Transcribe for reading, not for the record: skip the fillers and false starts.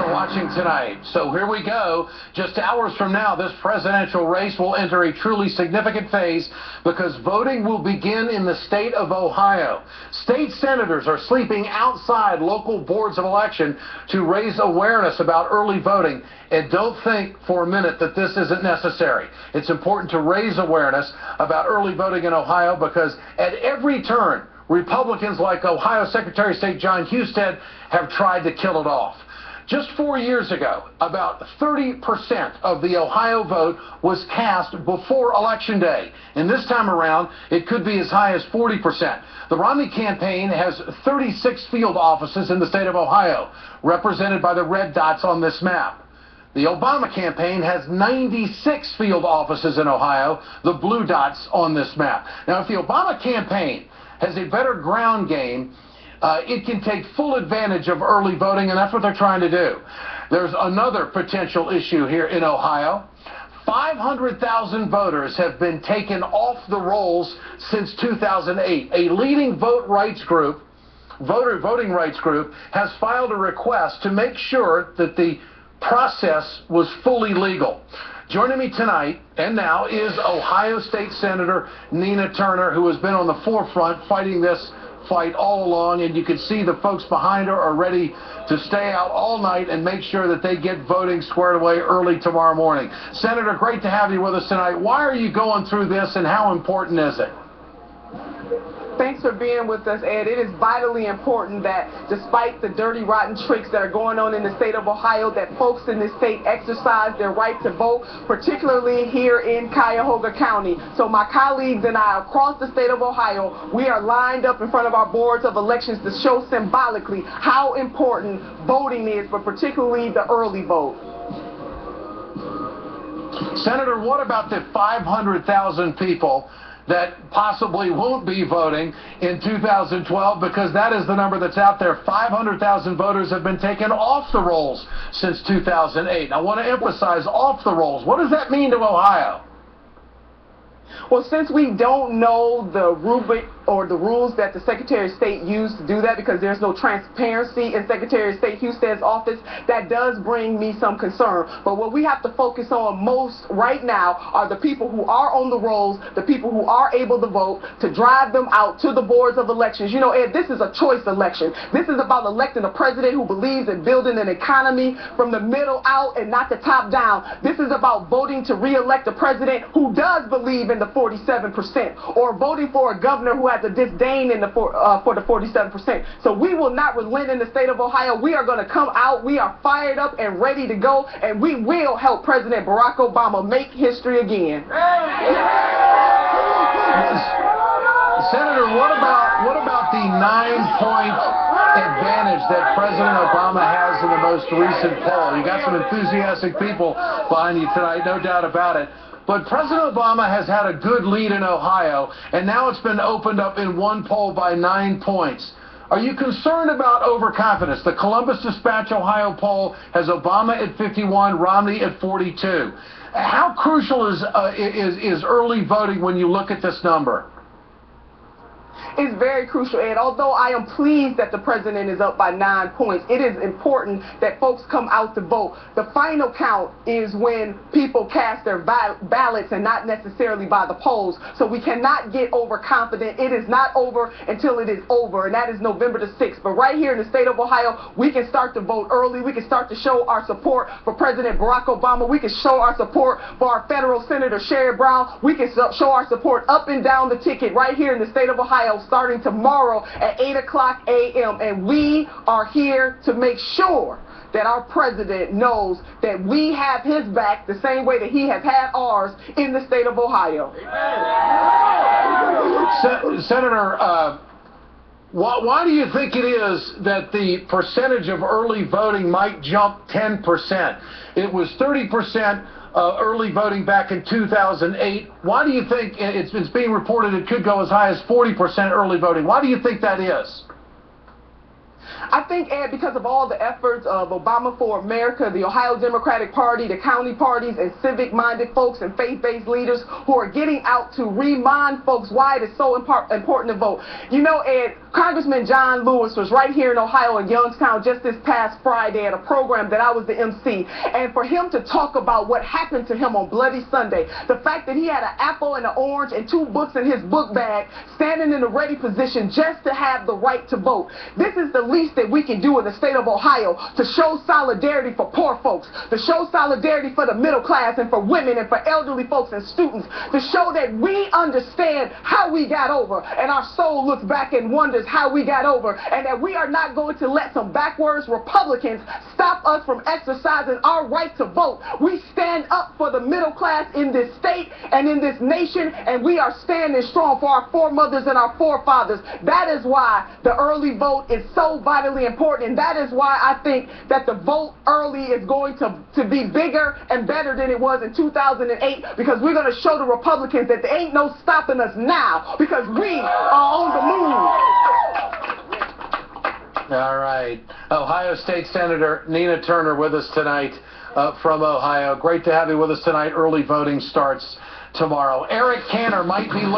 are watching tonight. So here we go. Just hours from now, this presidential race will enter a truly significant phase because voting will begin in the state of Ohio. State senators are sleeping outside local boards of election to raise awareness about early voting. And don't think for a minute that this isn't necessary. It's important to raise awareness about early voting in Ohio because at every turn, Republicans like Ohio Secretary of State John Husted have tried to kill it off. Just 4 years ago, about 30% of the Ohio vote was cast before Election Day. And this time around, it could be as high as 40%. The Romney campaign has 36 field offices in the state of Ohio, represented by the red dots on this map. The Obama campaign has 96 field offices in Ohio, the blue dots on this map. Now, if the Obama campaign has a better ground game, it can take full advantage of early voting, and that's what they're trying to do. There's another potential issue here in Ohio. 500,000 voters have been taken off the rolls since 2008. A leading voting rights group has filed a request to make sure that the process was fully legal. Joining me tonight and now is Ohio State Senator Nina Turner, who has been on the forefront fighting this fight all along, and you can see the folks behind her are ready to stay out all night and make sure that they get voting squared away early tomorrow morning. Senator, great to have you with us tonight. Why are you going through this, and how important is it? Thanks for being with us, Ed. It is vitally important that despite the dirty, rotten tricks that are going on in the state of Ohio, that folks in this state exercise their right to vote, particularly here in Cuyahoga County. So my colleagues and I across the state of Ohio, we are lined up in front of our boards of elections to show symbolically how important voting is, but particularly the early vote. Senator, what about the 500,000 people that possibly won't be voting in 2012, because that is the number that's out there? 500,000 voters have been taken off the rolls since 2008. I want to emphasize off the rolls. What does that mean to Ohio? Well, since we don't know the rubric or the rules that the Secretary of State used to do that, because there's no transparency in Secretary of State Husted's office, that does bring me some concern. But what we have to focus on most right now are the people who are on the rolls, the people who are able to vote, to drive them out to the boards of elections. You know, Ed, this is a choice election. This is about electing a president who believes in building an economy from the middle out and not the top down. This is about voting to re-elect a president who does believe in the 47%, or voting for a governor who has a disdain for the 47%. So we will not relent in the state of Ohio. We are going to come out. We are fired up and ready to go, and we will help President Barack Obama make history again. Senator, what about the 9-point advantage that President Obama has in the most recent poll? You got some enthusiastic people behind you tonight, no doubt about it. But President Obama has had a good lead in Ohio, and now it's been opened up in one poll by 9 points. Are you concerned about overconfidence? The Columbus Dispatch Ohio poll has Obama at 51, Romney at 42. How crucial is early voting when you look at this number? It's very crucial, Ed. Although I am pleased that the president is up by 9 points, it is important that folks come out to vote. The final count is when people cast their ballots and not necessarily by the polls. So we cannot get overconfident. It is not over until it is over, and that is November the 6th. But right here in the state of Ohio, we can start to vote early. We can start to show our support for President Barack Obama. We can show our support for our federal Senator Sherrod Brown. We can show our support up and down the ticket right here in the state of Ohio, starting tomorrow at 8:00 a.m. And we are here to make sure that our president knows that we have his back the same way that he has had ours in the state of Ohio. Senator, why do you think it is that the percentage of early voting might jump 10%? It was 30% early voting back in 2008. Why do you think it's being reported it could go as high as 40% early voting? Why do you think that is? I think, Ed, because of all the efforts of Obama for America, the Ohio Democratic Party, the county parties, and civic-minded folks and faith-based leaders who are getting out to remind folks why it is so important to vote. You know, Ed, Congressman John Lewis was right here in Ohio in Youngstown just this past Friday at a program that I was the MC. And for him to talk about what happened to him on Bloody Sunday, the fact that he had an apple and an orange and 2 books in his book bag, standing in a ready position just to have the right to vote. This is the least that we can do in the state of Ohio to show solidarity for poor folks, to show solidarity for the middle class and for women and for elderly folks and students, to show that we understand how we got over and our soul looks back and wonders how we got over, and that we are not going to let some backwards Republicans stop us from exercising our right to vote. We stand up for the middle class in this state and in this nation, and we are standing strong for our foremothers and our forefathers. That is why the early vote is so vitally important, and that is why I think that the vote early is going to be bigger and better than it was in 2008, because we're going to show the Republicans that there ain't no stopping us now, because we are on the move. All right. Ohio State Senator Nina Turner with us tonight from Ohio. Great to have you with us tonight. Early voting starts tomorrow. Eric Cantor might be looking